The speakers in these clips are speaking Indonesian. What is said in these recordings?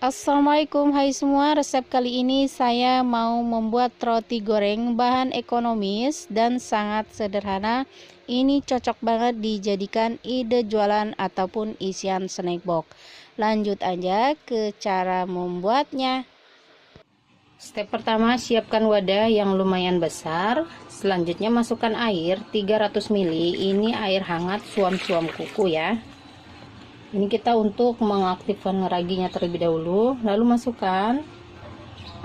Assalamualaikum, hai semua. Resep kali ini saya mau membuat roti goreng bahan ekonomis dan sangat sederhana. Ini cocok banget dijadikan ide jualan ataupun isian snack box. Lanjut aja ke cara membuatnya. Step pertama, siapkan wadah yang lumayan besar. Selanjutnya masukkan air 300 ml. Ini air hangat suam-suam kuku ya. Ini kita untuk mengaktifkan raginya terlebih dahulu. Lalu masukkan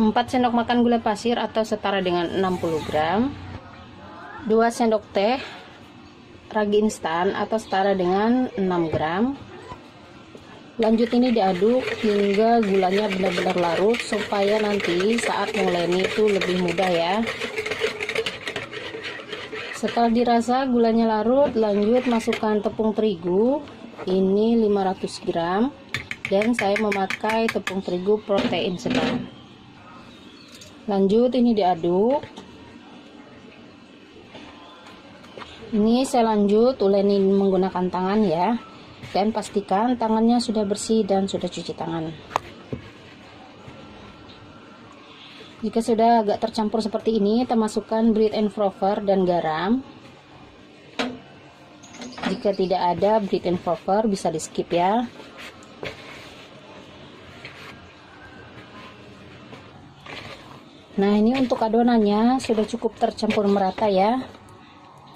4 sendok makan gula pasir atau setara dengan 60 gram, 2 sendok teh ragi instan atau setara dengan 6 gram. Lanjut ini diaduk hingga gulanya benar-benar larut supaya nanti saat nguleni itu lebih mudah ya. Setelah dirasa gulanya larut, lanjut masukkan tepung terigu. Ini 500 gram dan saya memakai tepung terigu protein sedang. Lanjut ini diaduk. Ini saya lanjut uleni menggunakan tangan ya, dan pastikan tangannya sudah bersih dan sudah cuci tangan. Jika sudah agak tercampur seperti ini, kita masukkan bread and frover dan garam. Jika tidak ada bread and frover bisa di skip ya. Nah, ini untuk adonannya sudah cukup tercampur merata ya.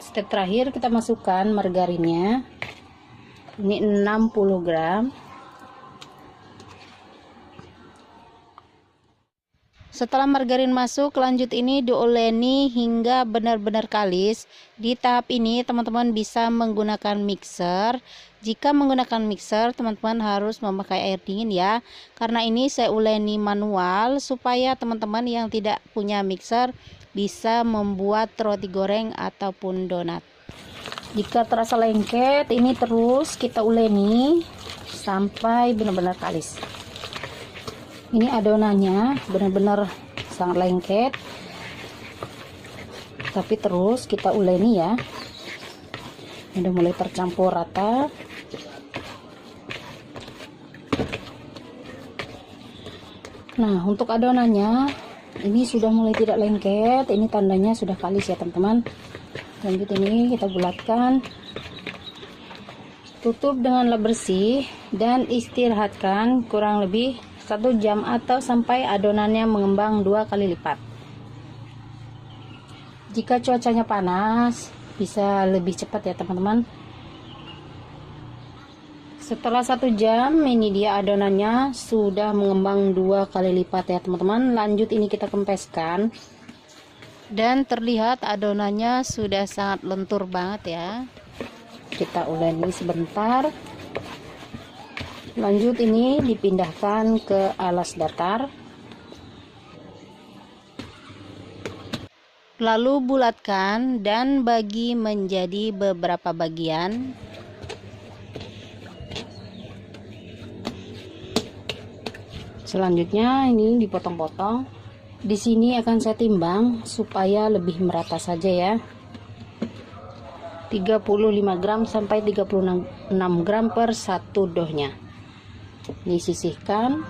Step terakhir kita masukkan margarinnya. Ini 60 gram. Setelah margarin masuk, lanjut ini diuleni hingga benar-benar kalis. Di tahap ini teman-teman bisa menggunakan mixer. Jika menggunakan mixer, teman-teman harus memakai air dingin ya. Karena ini saya uleni manual supaya teman-teman yang tidak punya mixer bisa membuat roti goreng ataupun donat. Jika terasa lengket, ini terus kita uleni sampai benar-benar kalis. Ini adonannya benar-benar sangat lengket, tapi terus kita uleni ya. Udah mulai tercampur rata. Nah, untuk adonannya ini sudah mulai tidak lengket. Ini tandanya sudah kalis ya teman-teman. Lanjut ini kita bulatkan. Tutup dengan lap bersih dan istirahatkan kurang lebih 1 jam atau sampai adonannya mengembang 2 kali lipat. Jika cuacanya panas bisa lebih cepat ya teman-teman. Setelah 1 jam ini dia adonannya sudah mengembang 2 kali lipat ya teman-teman. Lanjut ini kita kempeskan dan terlihat adonannya sudah sangat lentur banget ya. Kita uleni sebentar. Lanjut ini dipindahkan ke alas datar. Lalu bulatkan dan bagi menjadi beberapa bagian. Selanjutnya ini dipotong-potong. Di sini akan saya timbang supaya lebih merata saja ya. 35 gram sampai 36 gram per satu dohnya. Disisihkan.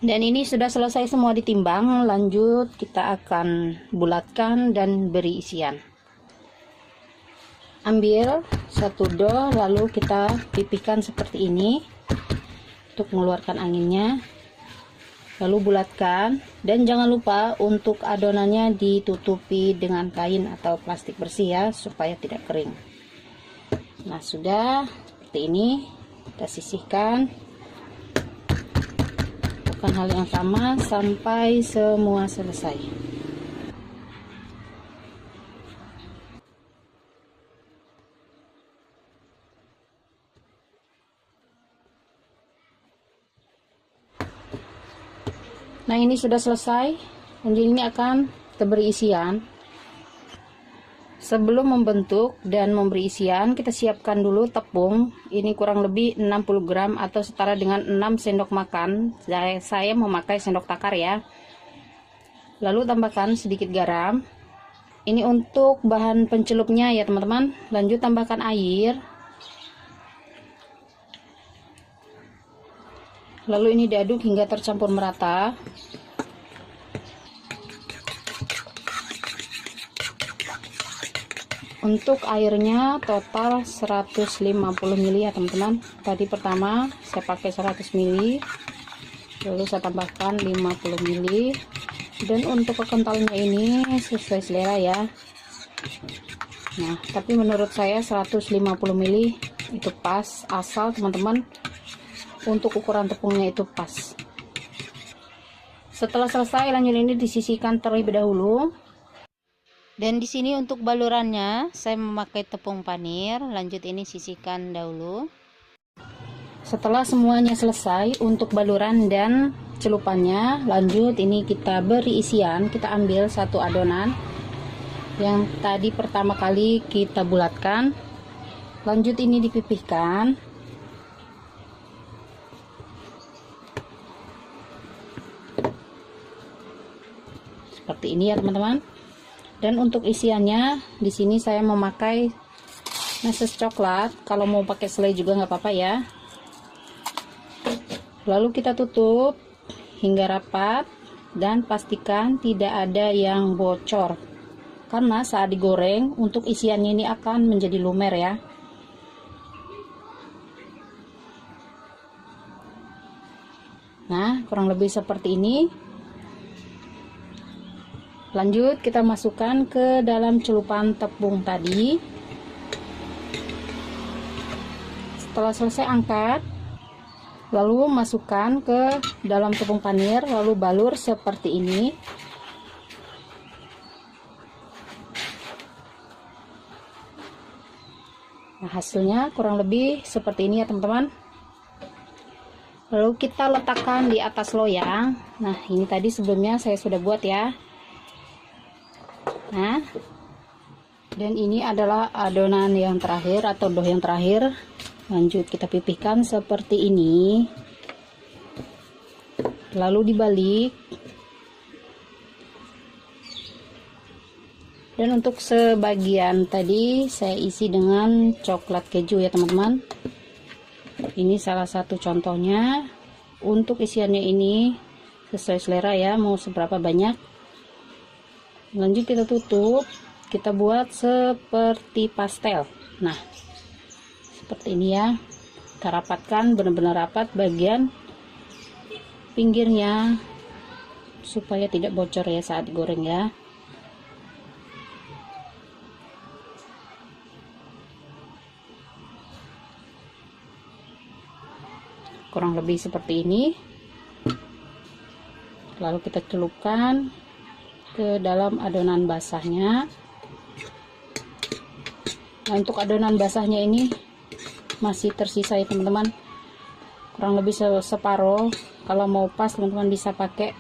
Dan ini sudah selesai semua ditimbang. Lanjut kita akan bulatkan dan beri isian. Ambil satu doh lalu kita pipihkan seperti ini untuk mengeluarkan anginnya. Lalu bulatkan dan jangan lupa untuk adonannya ditutupi dengan kain atau plastik bersih ya supaya tidak kering. Nah, sudah seperti ini. Kita sisihkan. Lakukan hal yang sama sampai semua selesai. Nah, ini sudah selesai. Dan ini akan kita beri isian. Sebelum membentuk dan memberi isian, kita siapkan dulu tepung. Ini kurang lebih 60 gram atau setara dengan 6 sendok makan. Saya memakai sendok takar ya. Lalu tambahkan sedikit garam. Ini untuk bahan pencelupnya ya teman-teman. Lanjut tambahkan air. Lalu ini diaduk hingga tercampur merata. Untuk airnya total 150 ml ya teman-teman. Tadi pertama saya pakai 100 ml, lalu saya tambahkan 50 ml. Dan untuk kekentalnya ini sesuai selera ya. Nah, tapi menurut saya 150 ml itu pas, asal teman-teman untuk ukuran tepungnya itu pas. Setelah selesai, lanjut ini disisihkan terlebih dahulu. Dan di sini untuk balurannya saya memakai tepung panir. Lanjut ini sisihkan dahulu. Setelah semuanya selesai untuk baluran dan celupannya, lanjut ini kita beri isian. Kita ambil satu adonan yang tadi pertama kali kita bulatkan. Lanjut ini dipipihkan. Seperti ini ya teman-teman. Dan untuk isiannya di sini saya memakai meses coklat. Kalau mau pakai selai juga nggak apa-apa ya. Lalu kita tutup hingga rapat dan pastikan tidak ada yang bocor. Karena saat digoreng untuk isiannya ini akan menjadi lumer ya. Nah, kurang lebih seperti ini. Lanjut kita masukkan ke dalam celupan tepung tadi. Setelah selesai angkat, lalu masukkan ke dalam tepung panir, lalu balur seperti ini. Nah, hasilnya kurang lebih seperti ini ya teman-teman. Lalu kita letakkan di atas loyang. Nah, ini tadi sebelumnya saya sudah buat ya. Nah, dan ini adalah adonan yang terakhir atau dough yang terakhir. Lanjut kita pipihkan seperti ini, lalu dibalik. Dan untuk sebagian tadi saya isi dengan coklat keju ya teman-teman. Ini salah satu contohnya. Untuk isiannya ini sesuai selera ya, mau seberapa banyak. Lanjut kita tutup, kita buat seperti pastel. Nah, seperti ini ya. Kita rapatkan benar-benar rapat bagian pinggirnya supaya tidak bocor ya saat digoreng ya. Kurang lebih seperti ini. Lalu kita celupkan ke dalam adonan basahnya. Nah, untuk adonan basahnya ini masih tersisa ya teman-teman, kurang lebih separuh. Kalau mau pas teman-teman bisa pakai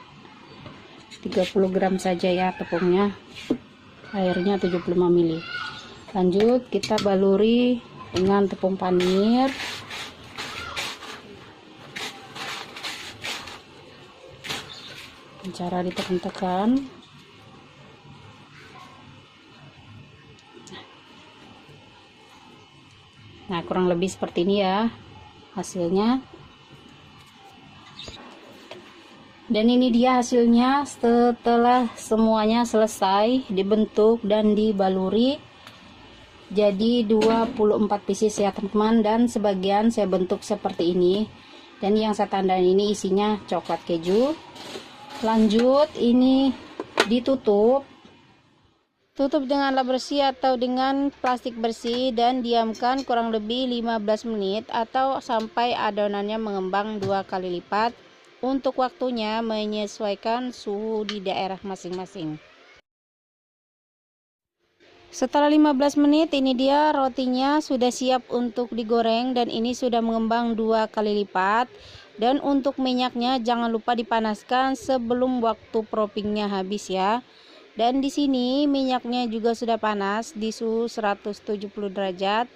30 gram saja ya tepungnya, airnya 75 ml. Lanjut kita baluri dengan tepung panir. Cara ditekan-tekan. Nah, kurang lebih seperti ini ya hasilnya. Dan ini dia hasilnya setelah semuanya selesai dibentuk dan dibaluri. Jadi 24 pieces ya teman-teman, dan sebagian saya bentuk seperti ini. Dan yang saya tandain ini isinya coklat keju. Lanjut ini ditutup. Tutup dengan lap bersih atau dengan plastik bersih dan diamkan kurang lebih 15 menit atau sampai adonannya mengembang 2 kali lipat. Untuk waktunya menyesuaikan suhu di daerah masing-masing. Setelah 15 menit ini dia rotinya sudah siap untuk digoreng dan ini sudah mengembang 2 kali lipat. Dan untuk minyaknya jangan lupa dipanaskan sebelum waktu proppingnya habis ya. Dan di sini minyaknya juga sudah panas di suhu 170 derajat.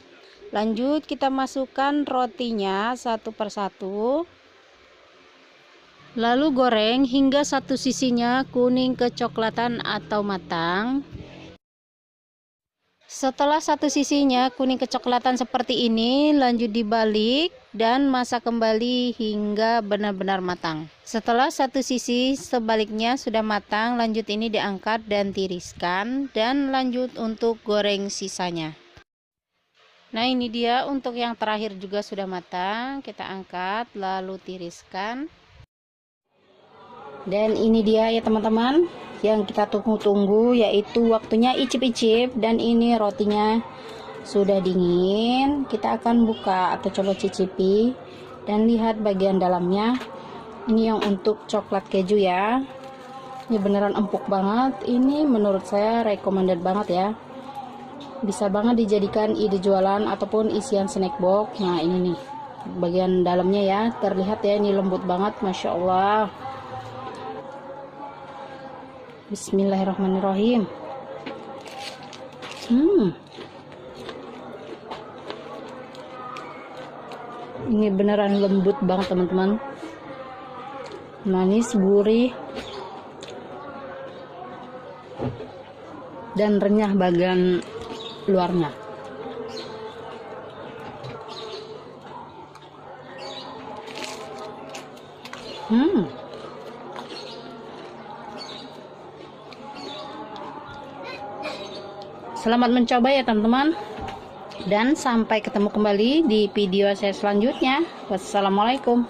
Lanjut kita masukkan rotinya satu persatu. Lalu goreng hingga satu sisinya kuning kecoklatan atau matang. Setelah satu sisinya kuning kecoklatan seperti ini, lanjut dibalik. dan masak kembali hingga benar-benar matang. Setelah satu sisi sebaliknya sudah matang, lanjut ini diangkat dan tiriskan, dan lanjut untuk goreng sisanya. Nah, ini dia untuk yang terakhir juga sudah matang, kita angkat lalu tiriskan. Dan ini dia ya teman-teman yang kita tunggu-tunggu, yaitu waktunya icip-icip. Dan ini rotinya sudah dingin, kita akan buka atau coba cicipi dan lihat bagian dalamnya. Ini yang untuk coklat keju ya, ini beneran empuk banget. Ini menurut saya recommended banget ya, bisa banget dijadikan ide jualan ataupun isian snack box. Nah ini nih bagian dalamnya ya, terlihat ya, ini lembut banget, Masya Allah. Bismillahirrahmanirrahim. Ini beneran lembut banget teman-teman, manis, gurih, dan renyah bagian luarnya. Selamat mencoba ya teman-teman, dan sampai ketemu kembali di video saya selanjutnya. Wassalamualaikum.